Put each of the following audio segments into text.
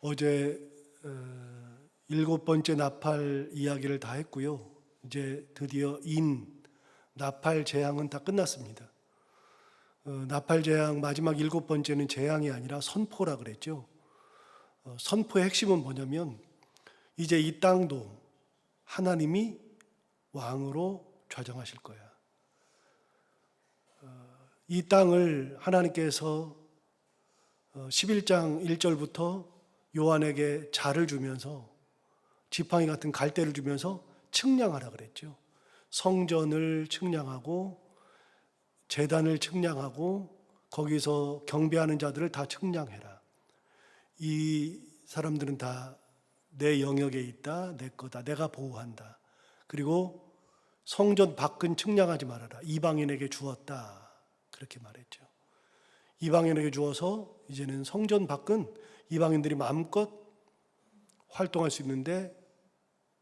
어제 7번째 나팔 이야기를 다 했고요. 이제 드디어 나팔 재앙은 다 끝났습니다. 나팔 재앙 마지막 7번째는 재앙이 아니라 선포라 그랬죠. 선포의 핵심은 뭐냐면 이제 이 땅도 하나님이 왕으로 좌정하실 거야. 이 땅을 하나님께서 11장 1절부터 요한에게 자를 주면서 지팡이 같은 갈대를 주면서 측량하라 그랬죠. 성전을 측량하고 제단을 측량하고 거기서 경배하는 자들을 다 측량해라. 이 사람들은 다 내 영역에 있다, 내 거다, 내가 보호한다. 그리고 성전 밖은 측량하지 말아라. 이방인에게 주었다. 그렇게 말했죠. 이방인에게 주어서 이제는 성전 밖은 이방인들이 마음껏 활동할 수 있는데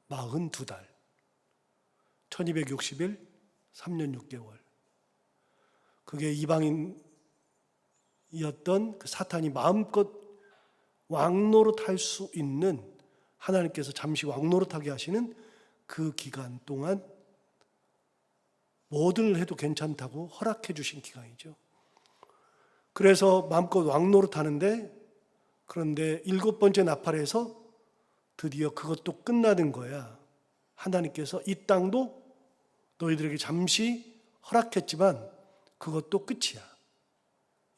42달, 1260일, 3년 6개월. 그게 이방인이었던 그 사탄이 마음껏 왕노릇 할 수 있는, 하나님께서 잠시 왕노릇하게 하시는 그 기간 동안 뭐든 해도 괜찮다고 허락해 주신 기간이죠. 그래서 마음껏 왕노릇 하는데, 그런데 7번째 나팔에서 드디어 그것도 끝나는 거야. 하나님께서 이 땅도 너희들에게 잠시 허락했지만 그것도 끝이야.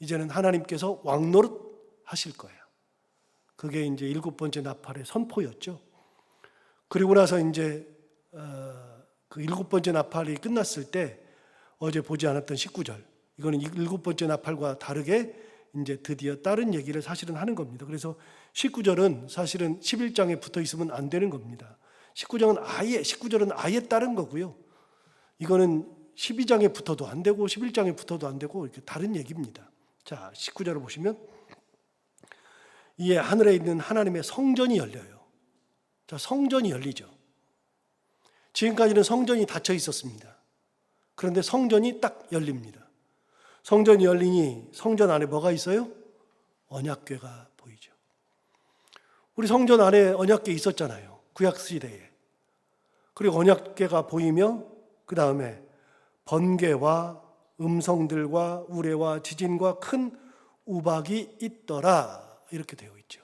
이제는 하나님께서 왕노릇 하실 거야. 그게 이제 7번째 나팔의 선포였죠. 그리고 나서 이제 그 7번째 나팔이 끝났을 때 어제 보지 않았던 19절, 이거는 7번째 나팔과 다르게 이제 드디어 다른 얘기를 사실은 하는 겁니다. 그래서 19절은 사실은 11장에 붙어 있으면 안 되는 겁니다. 19절은 아예 다른 거고요. 이거는 12장에 붙어도 안 되고 11장에 붙어도 안 되고 이렇게 다른 얘기입니다. 자, 19절을 보시면 이에 하늘에 있는 하나님의 성전이 열려요. 자, 성전이 열리죠. 지금까지는 성전이 닫혀 있었습니다. 그런데 성전이 딱 열립니다. 성전이 열리니 성전 안에 뭐가 있어요? 언약궤가 보이죠. 우리 성전 안에 언약궤 있었잖아요. 구약 시대에. 그리고 언약궤가 보이며 그 다음에 번개와 음성들과 우레와 지진과 큰 우박이 있더라. 이렇게 되어 있죠.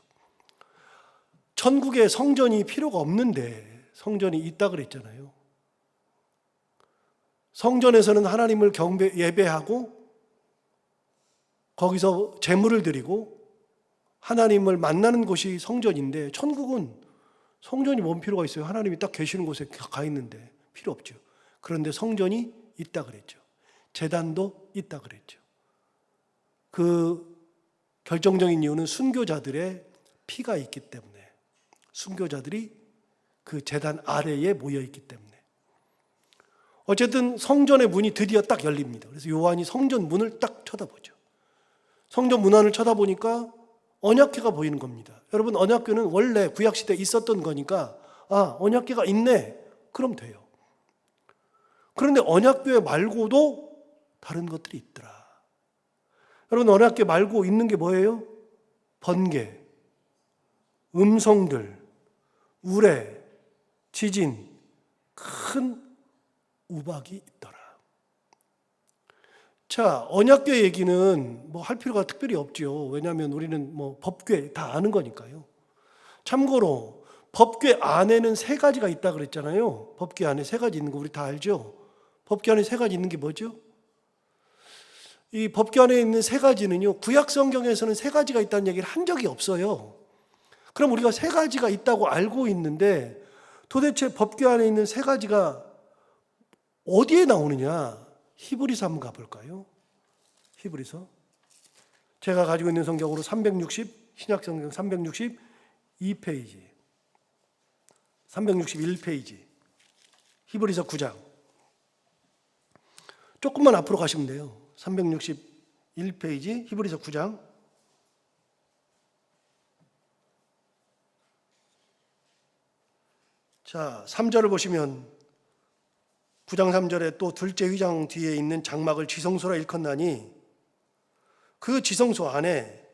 천국에 성전이 필요가 없는데 성전이 있다 그랬잖아요. 성전에서는 하나님을 예배하고 거기서 제물을 드리고 하나님을 만나는 곳이 성전인데, 천국은 성전이 뭔 필요가 있어요? 하나님이 딱 계시는 곳에 가 있는데 필요 없죠. 그런데 성전이 있다 그랬죠. 제단도 있다 그랬죠. 그 결정적인 이유는 순교자들의 피가 있기 때문에, 순교자들이 그 제단 아래에 모여 있기 때문에. 어쨌든 성전의 문이 드디어 딱 열립니다. 그래서 요한이 성전 문을 딱 쳐다보죠. 성전 문 안을 쳐다보니까 언약궤가 보이는 겁니다. 여러분, 언약궤는 원래 구약시대에 있었던 거니까 언약궤가 있네, 그럼 돼요. 그런데 언약궤 말고도 다른 것들이 있더라. 여러분, 언약궤 말고 있는 게 뭐예요? 번개, 음성들, 우레, 지진, 큰 우박이 있더라. 자, 언약궤 얘기는 뭐 할 필요가 특별히 없죠. 왜냐하면 우리는 뭐 법궤 다 아는 거니까요. 참고로 법궤 안에는 3가지가 있다 그랬잖아요. 법궤 안에 3가지 있는 거 우리 다 알죠. 법궤 안에 3가지 있는 게 뭐죠? 이 법궤 안에 있는 3가지는요, 구약 성경에서는 3가지가 있다는 얘기를 한 적이 없어요. 그럼 우리가 3가지가 있다고 알고 있는데 도대체 법궤 안에 있는 3가지가 어디에 나오느냐? 히브리서 한번 가볼까요? 히브리서. 제가 가지고 있는 성경으로 360, 신약성경 362페이지, 361페이지, 히브리서 9장. 조금만 앞으로 가시면 돼요. 361페이지, 히브리서 9장. 자, 3절을 보시면 9장 3절에 또 둘째 휘장 뒤에 있는 장막을 지성소라 일컫나니 그 지성소 안에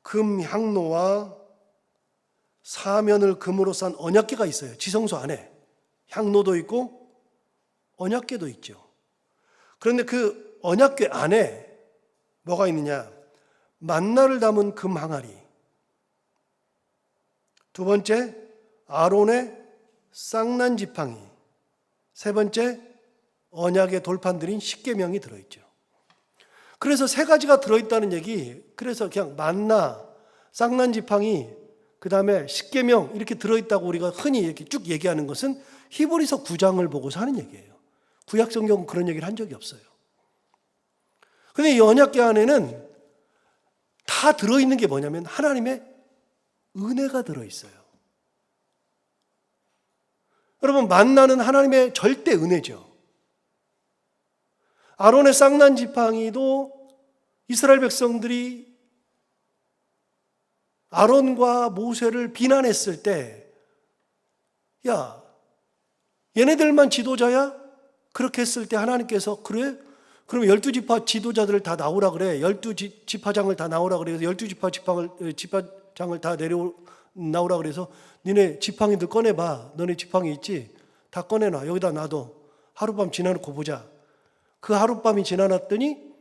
금 향로와 사면을 금으로 싼 언약궤가 있어요. 지성소 안에 향로도 있고 언약궤도 있죠. 그런데 그 언약궤 안에 뭐가 있느냐? 만나를 담은 금 항아리, 두 번째 아론의 쌍난 지팡이, 세 번째 언약의 돌판들인 십계명이 들어있죠. 그래서 세 가지가 들어있다는 얘기, 그래서 그냥 만나, 쌍난 지팡이, 그 다음에 십계명 이렇게 들어있다고 우리가 흔히 이렇게 쭉 얘기하는 것은 히브리서 9장을 보고서 하는 얘기예요. 구약 성경은 그런 얘기를 한 적이 없어요. 그런데 이 언약궤 안에는 다 들어있는 게 뭐냐면 하나님의 은혜가 들어있어요. 여러분, 만나는 하나님의 절대 은혜죠. 아론의 쌍난 지팡이도 이스라엘 백성들이 아론과 모세를 비난했을 때, 야, 얘네들만 지도자야? 그렇게 했을 때 하나님께서, 그래? 그럼 12지파 지도자들을 다 나오라 그래. 12지파장을 다 나오라 그래. 12지파장을 다 나오라 그래서 니네 지팡이들 꺼내봐. 너네 지팡이 있지? 다 꺼내놔. 여기다 놔둬. 하룻밤 지나놓고 보자. 그 하룻밤이 지나놨더니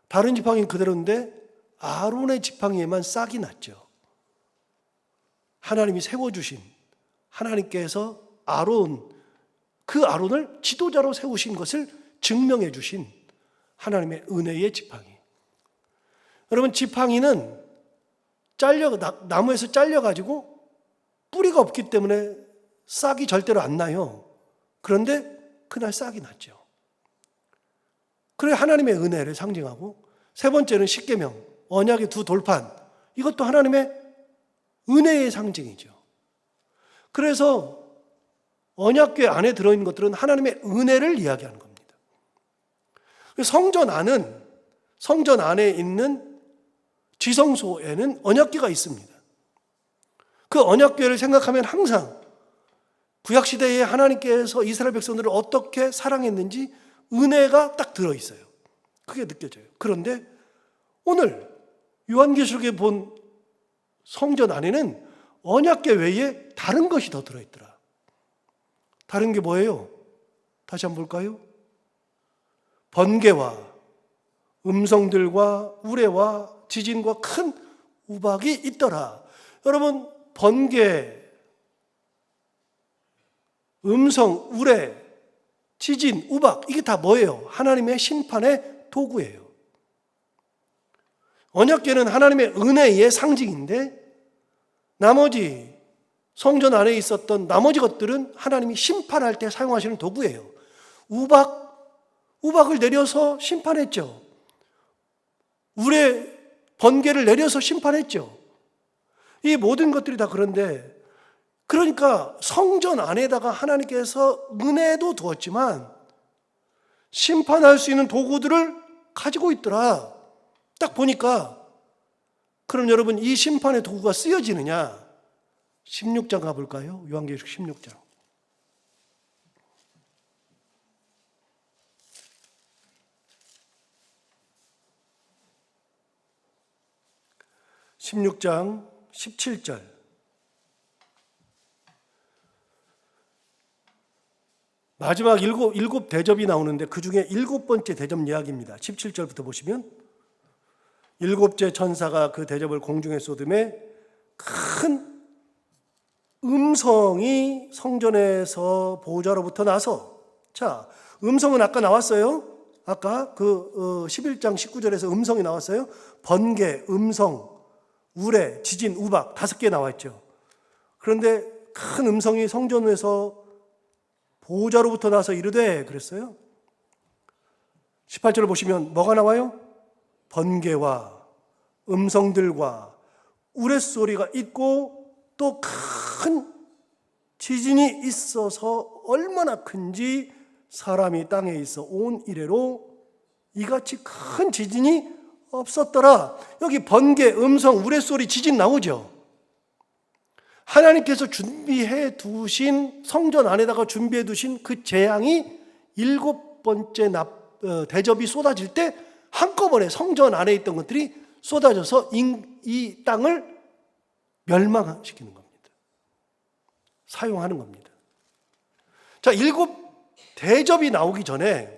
다른 지팡이는 그대로인데 아론의 지팡이에만 싹이 났죠. 하나님이 세워주신, 하나님께서 그 아론을 지도자로 세우신 것을 증명해 주신 하나님의 은혜의 지팡이. 여러분, 지팡이는 나무에서 잘려가지고 뿌리가 없기 때문에 싹이 절대로 안 나요. 그런데 그날 싹이 났죠. 그래, 하나님의 은혜를 상징하고, 세 번째는 십계명, 언약의 두 돌판, 이것도 하나님의 은혜의 상징이죠. 그래서 언약궤 안에 들어있는 것들은 하나님의 은혜를 이야기하는 겁니다. 성전 안에 있는 지성소에는 언약궤가 있습니다. 그 언약궤를 생각하면 항상 구약시대에 하나님께서 이스라엘 백성들을 어떻게 사랑했는지 은혜가 딱 들어있어요. 그게 느껴져요. 그런데 오늘 요한계시록에 본 성전 안에는 언약궤 외에 다른 것이 더 들어있더라. 다른 게 뭐예요? 다시 한번 볼까요? 번개와 음성들과 우레와 지진과 큰 우박이 있더라. 여러분, 번개, 음성, 우레, 지진, 우박, 이게 다 뭐예요? 하나님의 심판의 도구예요. 언약궤는 하나님의 은혜의 상징인데 나머지 성전 안에 있었던 나머지 것들은 하나님이 심판할 때 사용하시는 도구예요. 우박을 내려서 심판했죠. 우레, 번개를 내려서 심판했죠. 이 모든 것들이 다 그런데, 그러니까 성전 안에다가 하나님께서 은혜도 두었지만 심판할 수 있는 도구들을 가지고 있더라. 딱 보니까, 그럼 여러분, 이 심판의 도구가 쓰여지느냐? 16장 가볼까요? 요한계시록 16장. 16장 17절. 마지막 일곱 대접이 나오는데 그 중에 7번째 대접 이야기입니다. 17절부터 보시면, 일곱째 천사가 그 대접을 공중에 쏟음에 큰 음성이 성전에서 보좌로부터 나서, 자, 음성은 아까 나왔어요. 아까 그 11장 19절에서 음성이 나왔어요. 번개, 음성, 우레, 지진, 우박 5개 나왔죠. 그런데 큰 음성이 성전에서 보좌로부터 나서 이르되, 그랬어요. 18절을 보시면 뭐가 나와요? 번개와 음성들과 우레소리가 있고 또 큰 지진이 있어서 얼마나 큰지 사람이 땅에 있어 온 이래로 이같이 큰 지진이 없었더라. 여기 번개, 음성, 우레소리, 지진 나오죠. 하나님께서 준비해 두신, 성전 안에다가 준비해 두신 그 재앙이 7번째 대접이 쏟아질 때 한꺼번에 성전 안에 있던 것들이 쏟아져서 이 땅을 멸망시키는 겁니다. 사용하는 겁니다. 자, 7대접이 나오기 전에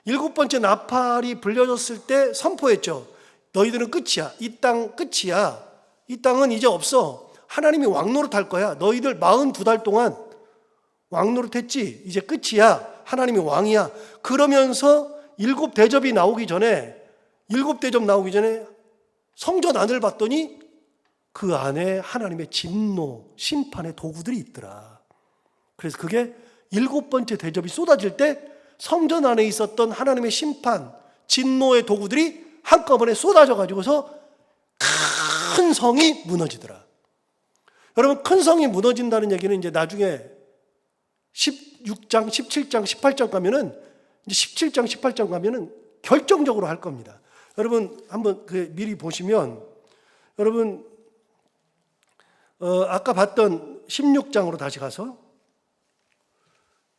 7번째 나팔이 불려졌을 때 선포했죠. 너희들은 끝이야. 이 땅 끝이야. 이 땅은 이제 없어. 하나님이 왕노릇할 거야. 너희들 42달 동안 왕노릇했지. 이제 끝이야. 하나님이 왕이야. 그러면서 7대접이 나오기 전에 7대접 나오기 전에 성전 안을 봤더니 그 안에 하나님의 진노, 심판의 도구들이 있더라. 그래서 그게 7번째 대접이 쏟아질 때 성전 안에 있었던 하나님의 심판, 진노의 도구들이 한꺼번에 쏟아져 가지고서 큰 성이 무너지더라. 여러분, 큰 성이 무너진다는 얘기는 이제 나중에 16장, 17장, 18장 가면은 이제 17장, 18장 가면은 결정적으로 할 겁니다. 여러분 한번 미리 보시면 여러분 아까 봤던 16장으로 다시 가서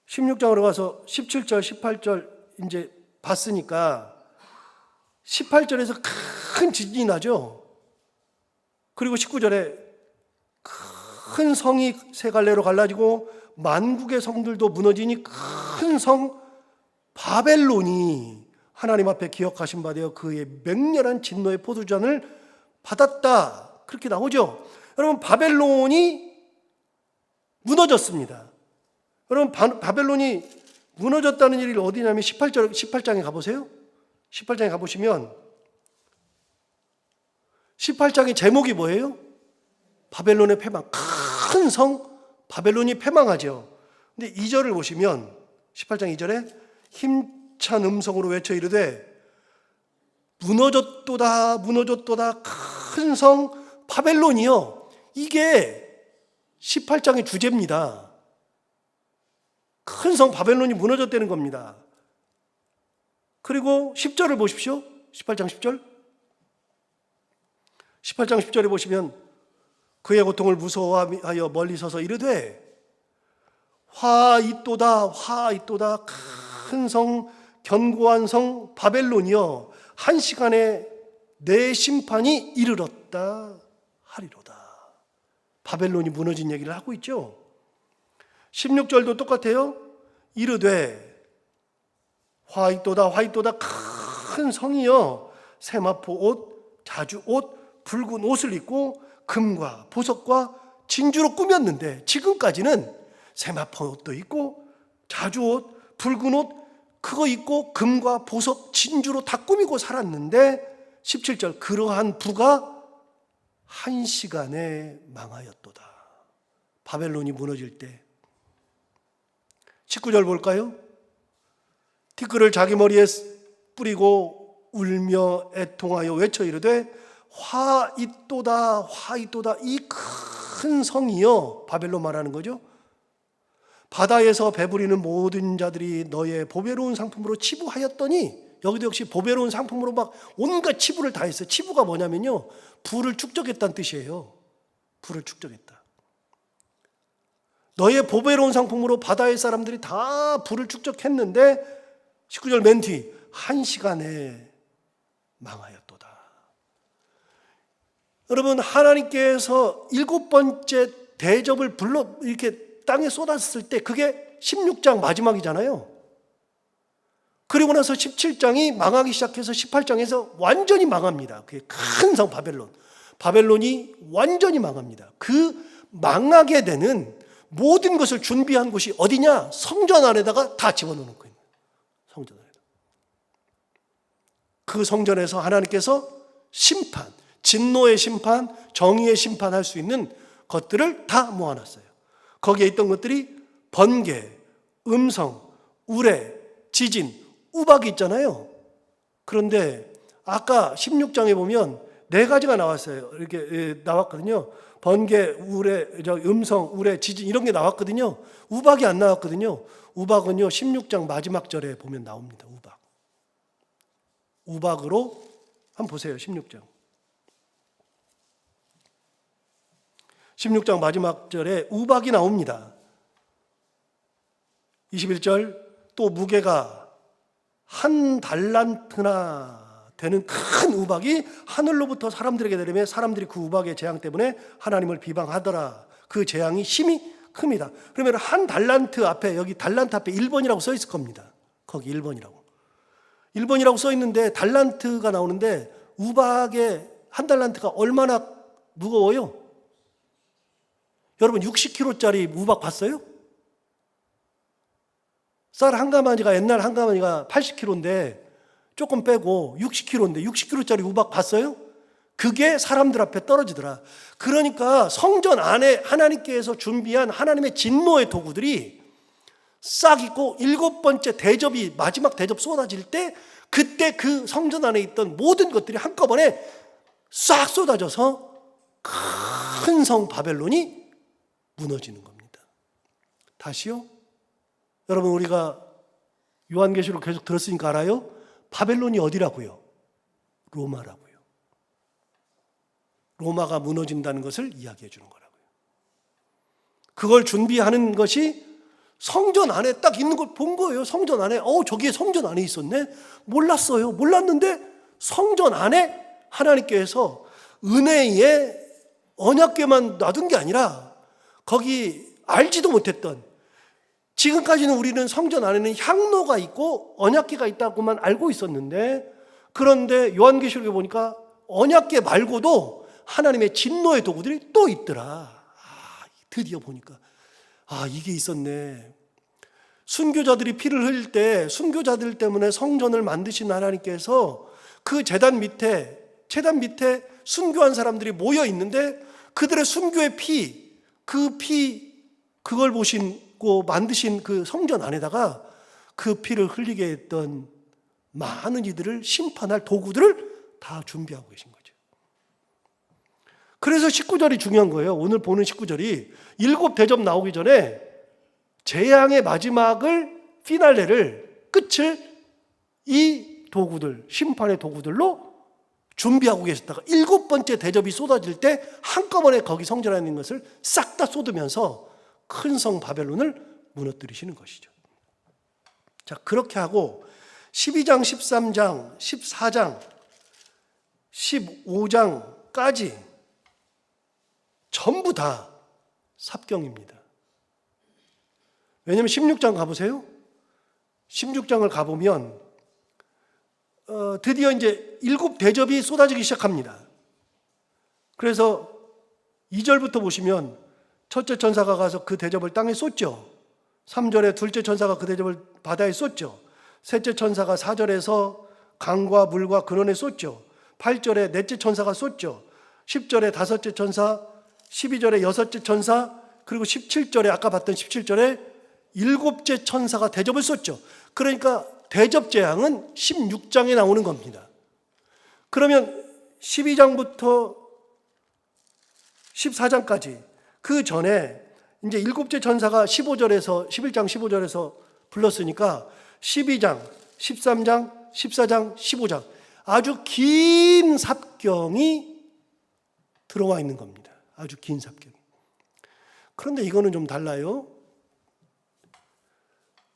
16장으로 가서 17절, 18절 이제 봤으니까 18절에서 큰 지진이 나죠. 그리고 19절에 큰 성이 세 갈래로 갈라지고 만국의 성들도 무너지니 큰 성 바벨론이 하나님 앞에 기억하신 바 되어 그의 맹렬한 진노의 포도주잔을 받았다. 그렇게 나오죠. 여러분, 바벨론이 무너졌습니다. 여러분, 바벨론이 무너졌다는 일이 어디냐면 18장에 가보세요. 18장에 가보시면 18장의 제목이 뭐예요? 바벨론의 패망. 큰 성 바벨론이 패망하죠. 근데 2절을 보시면 18장 2절에 힘찬 음성으로 외쳐 이르되 무너졌도다 무너졌도다 큰 성 바벨론이요. 이게 18장의 주제입니다. 큰 성 바벨론이 무너졌다는 겁니다. 그리고 10절을 보십시오. 18장 10절. 18장 10절에 보시면 그의 고통을 무서워하여 멀리 서서 이르되 화 있도다 화 있도다 큰 성 견고한 성 바벨론이여 한 시간에 내 심판이 이르렀다 하리로다. 바벨론이 무너진 얘기를 하고 있죠. 16절도 똑같아요. 이르되 화 있도다 큰 성이여 세마포 옷 자주 옷 붉은 옷을 입고 금과 보석과 진주로 꾸몄는데 지금까지는 세마포 옷도 있고 자주 옷 붉은 옷 그거 입고 금과 보석 진주로 다 꾸미고 살았는데 17절 그러한 부가 한 시간에 망하였도다. 바벨론이 무너질 때 19절 볼까요? 티끌을 자기 머리에 뿌리고 울며 애통하여 외쳐 이르되 화 있도다 이 큰 성이여. 바벨론 말하는 거죠. 바다에서 배부리는 모든 자들이 너의 보배로운 상품으로 치부하였더니 여기도 역시 보배로운 상품으로 막 온갖 치부를 다 했어요. 치부가 뭐냐면요, 부를 축적했다는 뜻이에요. 부를 축적했다. 너의 보배로운 상품으로 바다의 사람들이 다 부를 축적했는데 19절 맨 뒤 한 시간에 망하였도다. 여러분, 하나님께서 7번째 대접을 불러 이렇게 땅에 쏟았을 때 그게 16장 마지막이잖아요. 그리고 나서 17장이 망하기 시작해서 18장에서 완전히 망합니다. 그게 큰 성 바벨론. 바벨론이 완전히 망합니다. 그 망하게 되는 모든 것을 준비한 곳이 어디냐? 성전 안에다가 다 집어넣는 거예요. 성전 안에다. 그 성전에서 하나님께서 심판, 진노의 심판, 정의의 심판할 수 있는 것들을 다 모아놨어요. 거기에 있던 것들이 번개, 음성, 우레, 지진, 우박이 있잖아요. 그런데 아까 16장에 보면 4가지가 나왔어요. 이렇게 나왔거든요. 번개, 우레, 음성, 우레, 지진 이런 게 나왔거든요. 우박이 안 나왔거든요. 우박은요 16장 마지막 절에 보면 나옵니다. 우박. 우박으로 한번 보세요. 16장 마지막 절에 우박이 나옵니다. 21절 또 무게가 1달란트나 되는 큰 우박이 하늘로부터 사람들에게 내리며 사람들이 그 우박의 재앙 때문에 하나님을 비방하더라. 그 재앙이 심히 큽니다. 그러면 한 달란트 앞에, 여기 달란트 앞에 1번이라고 써 있을 겁니다. 거기 1번이라고. 1번이라고 써 있는데 달란트가 나오는데 우박의 한 달란트가 얼마나 무거워요? 여러분 60kg짜리 우박 봤어요? 쌀 한 가마니가 옛날 한 가마니가 80kg인데 조금 빼고 60kg인데 60kg짜리 우박 봤어요? 그게 사람들 앞에 떨어지더라. 그러니까 성전 안에 하나님께서 준비한 하나님의 진노의 도구들이 싹 있고 7번째 대접이 마지막 대접 쏟아질 때 그때 그 성전 안에 있던 모든 것들이 한꺼번에 싹 쏟아져서 큰 성 바벨론이 무너지는 겁니다. 다시요? 여러분 우리가 요한계시록 계속 들었으니까 알아요? 바벨론이 어디라고요? 로마라고요. 로마가 무너진다는 것을 이야기해 주는 거라고요. 그걸 준비하는 것이 성전 안에 딱 있는 걸 본 거예요. 성전 안에 저기에 성전 안에 있었네. 몰랐어요. 몰랐는데 성전 안에 하나님께서 은혜의 언약궤만 놔둔 게 아니라 거기 알지도 못했던, 지금까지는 우리는 성전 안에는 향로가 있고 언약궤가 있다고만 알고 있었는데, 그런데 요한계시록에 보니까 언약궤 말고도 하나님의 진노의 도구들이 또 있더라. 드디어 보니까 이게 있었네. 순교자들이 피를 흘릴 때 순교자들 때문에 성전을 만드신 하나님께서 그 제단 밑에 순교한 사람들이 모여 있는데 그들의 순교의 피, 그걸 보시고 만드신 그 성전 안에다가 그 피를 흘리게 했던 많은 이들을 심판할 도구들을 다 준비하고 계신 거죠. 그래서 19절이 중요한 거예요. 오늘 보는 19절이 7 대접 나오기 전에 재앙의 마지막을, 피날레를, 끝을 이 도구들, 심판의 도구들로 준비하고 계셨다가 7번째 대접이 쏟아질 때 한꺼번에 거기 성전 안에 있는 것을 싹 다 쏟으면서 큰 성 바벨론을 무너뜨리시는 것이죠. 자, 그렇게 하고 12장, 13장, 14장, 15장까지 전부 다 삽경입니다. 왜냐하면 16장 가보세요. 16장을 가보면 드디어 이제 7 대접이 쏟아지기 시작합니다. 그래서 2절부터 보시면 첫째 천사가 가서 그 대접을 땅에 쏟죠. 3절에 둘째 천사가 그 대접을 바다에 쏟죠. 셋째 천사가 4절에서 강과 물과 근원에 쏟죠. 8절에 넷째 천사가 쏟죠. 10절에 다섯째 천사, 12절에 여섯째 천사, 그리고 17절에 아까 봤던 17절에 7째 천사가 대접을 쏟죠. 그러니까 대접 재앙은 16장에 나오는 겁니다. 그러면 12장부터 14장까지 그 전에 이제 7째 천사가 15절에서 11장 15절에서 불렀으니까 12장, 13장, 14장, 15장 아주 긴 삽경이 들어와 있는 겁니다. 아주 긴 삽경이. 그런데 이거는 좀 달라요.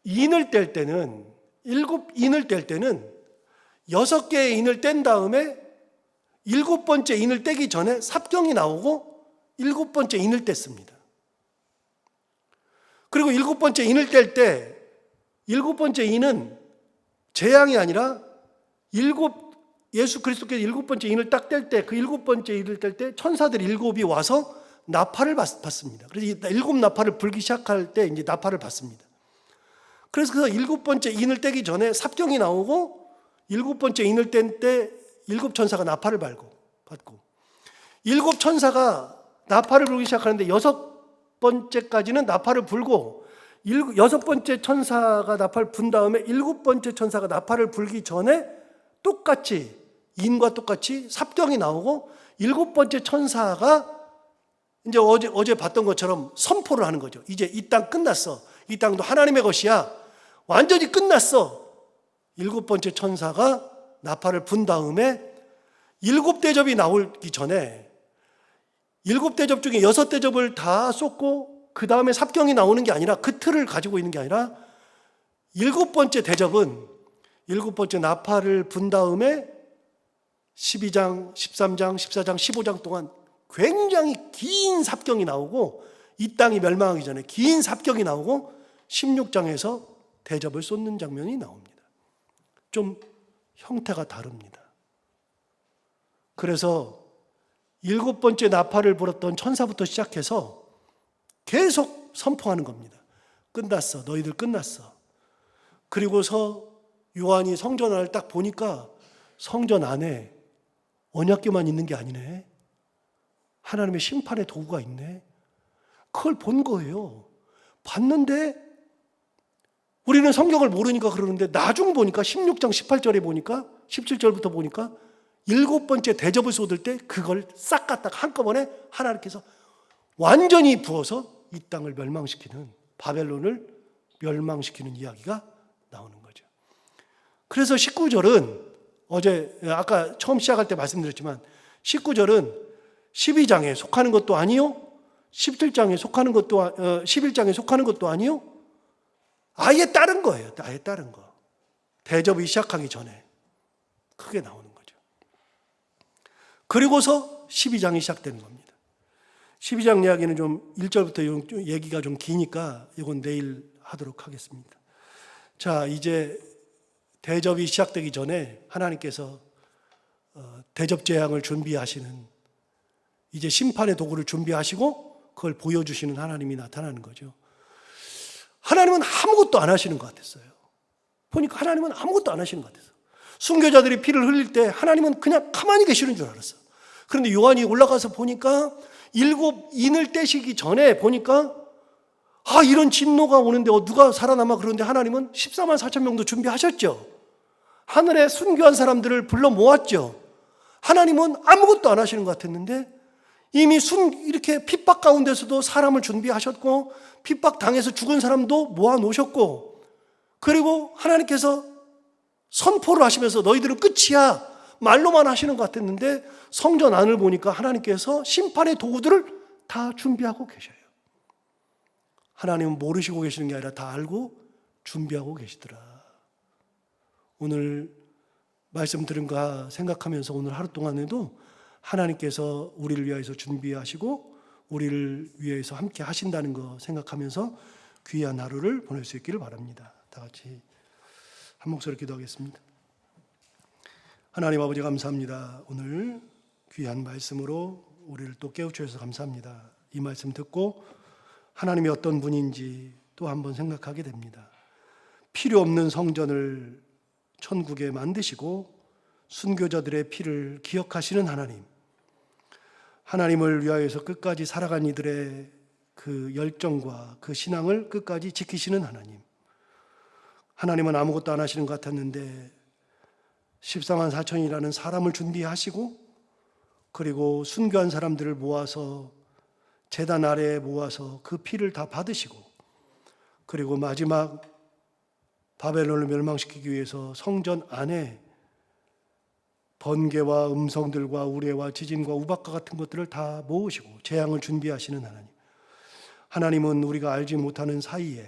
인을 뗄 때는 7인을 뗄 때는 6개의 인을 뗀 다음에 7번째 인을 떼기 전에 삽경이 나오고 7번째 인을 뗐습니다. 그리고 7번째 인을 뗄 때 7번째 인은 재앙이 아니라 예수 그리스도께서 7번째 인을 딱 뗄 때, 그 7번째 인을 뗄 때 천사들 7이 와서 나팔을 받습니다. 그래서 7 나팔을 불기 시작할 때 이제 나팔을 받습니다. 그래서 그 7번째 인을 떼기 전에 삽경이 나오고 7번째 인을 뗀 때 7 천사가 나팔을 받고 7 천사가 나팔을 불기 시작하는데 6번째까지는 나팔을 불고 6번째 천사가 나팔을 분 다음에 7번째 천사가 나팔을 불기 전에 똑같이 인과 똑같이 삽경이 나오고 7번째 천사가 이제 어제 봤던 것처럼 선포를 하는 거죠. 이제 이 땅 끝났어. 이 땅도 하나님의 것이야. 완전히 끝났어. 7번째 천사가 나팔을 분 다음에 7 대접이 나오기 전에 7 대접 중에 6 대접을 다 쏟고 그 다음에 삽경이 나오는 게 아니라 그 틀을 가지고 있는 게 아니라 7번째 대접은 7번째 나팔을 분 다음에 12장, 13장, 14장, 15장 동안 굉장히 긴 삽경이 나오고 이 땅이 멸망하기 전에 긴 삽격이 나오고 16장에서 대접을 쏟는 장면이 나옵니다. 좀 형태가 다릅니다. 그래서 7번째 나팔을 불었던 천사부터 시작해서 계속 선포하는 겁니다. 끝났어. 너희들 끝났어. 그리고서 요한이 성전 안을 딱 보니까 성전 안에 언약궤만 있는 게 아니네. 하나님의 심판의 도구가 있네. 그걸 본 거예요. 봤는데 우리는 성경을 모르니까 그러는데 나중 보니까 16장 18절에 보니까 17절부터 보니까 7번째 대접을 쏟을 때 그걸 싹 갖다가 한꺼번에 하나님께서 완전히 부어서 이 땅을 멸망시키는, 바벨론을 멸망시키는 이야기가 나오는 거죠. 그래서 19절은 아까 처음 시작할 때 말씀드렸지만 19절은 12장에 속하는 것도 아니요, 11장에 속하는 것도 아니요, 아예 다른 거예요. 아예 다른 거. 대접이 시작하기 전에 크게 나오는 거죠. 그리고서 12장이 시작되는 겁니다. 12장 이야기는 좀 1절부터 얘기가 좀 기니까 이건 내일 하도록 하겠습니다. 자, 이제 대접이 시작되기 전에 하나님께서 대접 재앙을 준비하시는, 이제 심판의 도구를 준비하시고 그걸 보여주시는 하나님이 나타나는 거죠. 하나님은 아무것도 안 하시는 것 같았어요. 보니까 하나님은 아무것도 안 하시는 것 같았어요. 순교자들이 피를 흘릴 때 하나님은 그냥 가만히 계시는 줄 알았어요. 그런데 요한이 올라가서 보니까 7인을 떼시기 전에 보니까 이런 진노가 오는데 누가 살아남아, 그러는데 하나님은 14만 4천 명도 준비하셨죠. 하늘에 순교한 사람들을 불러 모았죠. 하나님은 아무것도 안 하시는 것 같았는데 이미 이렇게 핍박 가운데서도 사람을 준비하셨고 핍박 당해서 죽은 사람도 모아놓으셨고, 그리고 하나님께서 선포를 하시면서 너희들은 끝이야 말로만 하시는 것 같았는데 성전 안을 보니까 하나님께서 심판의 도구들을 다 준비하고 계셔요. 하나님은 모르시고 계시는 게 아니라 다 알고 준비하고 계시더라. 오늘 말씀 들은 거 생각하면서 오늘 하루 동안에도 하나님께서 우리를 위해서 준비하시고 우리를 위해서 함께 하신다는 거 생각하면서 귀한 하루를 보낼 수 있기를 바랍니다. 다 같이 한 목소리 기도하겠습니다. 하나님 아버지 감사합니다. 오늘 귀한 말씀으로 우리를 또 깨우쳐주셔서 감사합니다. 이 말씀 듣고 하나님이 어떤 분인지 또 한번 생각하게 됩니다. 필요 없는 성전을 천국에 만드시고 순교자들의 피를 기억하시는 하나님, 하나님을 위하여서 끝까지 살아간 이들의 그 열정과 그 신앙을 끝까지 지키시는 하나님, 하나님은 아무것도 안 하시는 것 같았는데 14만 4천이라는 사람을 준비하시고 그리고 순교한 사람들을 모아서 제단 아래에 모아서 그 피를 다 받으시고 그리고 마지막 바벨론을 멸망시키기 위해서 성전 안에 번개와 음성들과 우레와 지진과 우박과 같은 것들을 다 모으시고 재앙을 준비하시는 하나님, 하나님은 우리가 알지 못하는 사이에,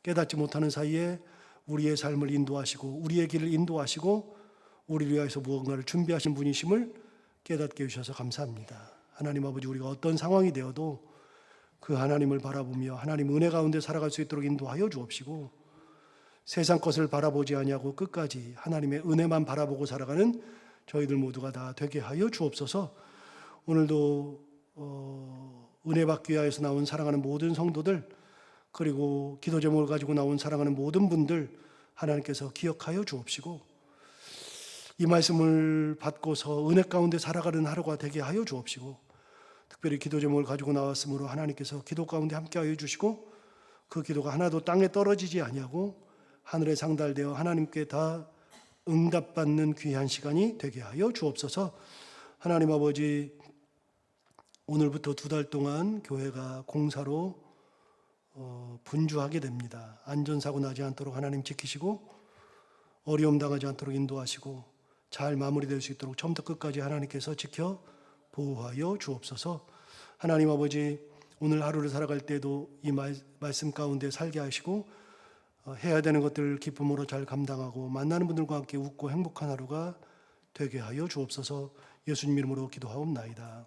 깨닫지 못하는 사이에 우리의 삶을 인도하시고 우리의 길을 인도하시고 우리를 위해서 무언가를 준비하신 분이심을 깨닫게 해주셔서 감사합니다. 하나님 아버지, 우리가 어떤 상황이 되어도 그 하나님을 바라보며 하나님 은혜 가운데 살아갈 수 있도록 인도하여 주옵시고, 세상 것을 바라보지 아니하고 끝까지 하나님의 은혜만 바라보고 살아가는 저희들 모두가 다 되게 하여 주옵소서. 오늘도 은혜 받기 위해서 나온 사랑하는 모든 성도들, 그리고 기도 제목을 가지고 나온 사랑하는 모든 분들 하나님께서 기억하여 주옵시고 이 말씀을 받고서 은혜 가운데 살아가는 하루가 되게 하여 주옵시고, 특별히 기도 제목을 가지고 나왔으므로 하나님께서 기도 가운데 함께하여 주시고 그 기도가 하나도 땅에 떨어지지 아니하고 하늘에 상달되어 하나님께 다 응답받는 귀한 시간이 되게 하여 주옵소서. 하나님 아버지, 오늘부터 2달 동안 교회가 공사로 분주하게 됩니다. 안전사고 나지 않도록 하나님 지키시고 어려움 당하지 않도록 인도하시고 잘 마무리될 수 있도록 처음부터 끝까지 하나님께서 지켜 보호하여 주옵소서. 하나님 아버지, 오늘 하루를 살아갈 때도 이 말씀 가운데 살게 하시고 해야 되는 것들을 기쁨으로 잘 감당하고 만나는 분들과 함께 웃고 행복한 하루가 되게 하여 주옵소서. 예수님 이름으로 기도하옵나이다.